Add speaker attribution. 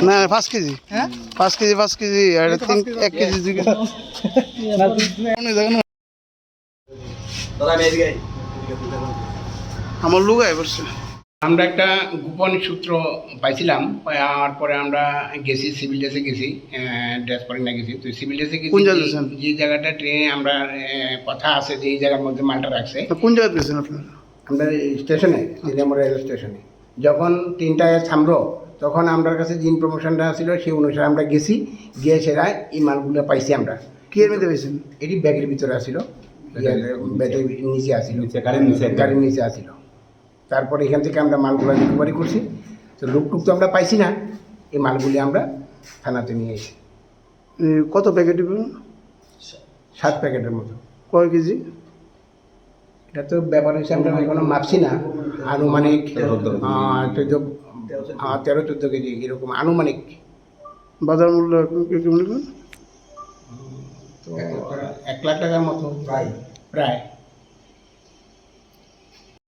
Speaker 1: না 5 KG, 5 KG 5 KG আর 1 KG 2 KG আমার লুগায় পড়ছে।
Speaker 2: আমরা একটা গোপন সূত্র পাইছিলাম, পাওয়ার পরে আমরা গেছি সিভিল ড্রেসে গেছি, ড্রেস পরে না গেছি তো সিভিল ড্রেসে গেছি।
Speaker 1: কোন জায়গায় গেছেন?
Speaker 2: যে জায়গাটা ট্রেনে আমরা কথা আছে যে এই জায়গার মধ্যে মালটা রাখছে,
Speaker 1: কোন জায়গায় গেছেন আপনারা?
Speaker 2: আমরা স্টেশনে দিল্লি রেল স্টেশনে যখন 3টায় থামলো তখন আমার কাছে যে ইনফরমেশনটা ছিল সেই অনুসারে আমরা গেছি, গিয়ে সেরা এই মালগুলো পাইছি আমরা।
Speaker 1: কি এর মধ্যে পেয়েছেন?
Speaker 2: এটি ব্যাগের ভিতরে আসিল, ব্যাগের নিচে আসিল, গাড়ির নিচে আসিল। তারপরে এখান থেকে আমরা মালগুলো রিকভারি করছি। তো লুকটুক তো আমরা পাইছি না, এই মালগুলি আমরা থানাতে নিয়ে এসেছি।
Speaker 1: কত প্যাকেট দিবেন?
Speaker 2: 7 প্যাকেটের মতো।
Speaker 1: কয় কেজি?
Speaker 2: এটা তো ব্যাপার হচ্ছে আমরা এখনো মাপছি না, আনুমানিক 13-14 কেজি এরকম আনুমানিক।
Speaker 1: বাজার মূল্য কেমন নেবেন?
Speaker 2: তো 1 লাখ টাকার মতো প্রায়।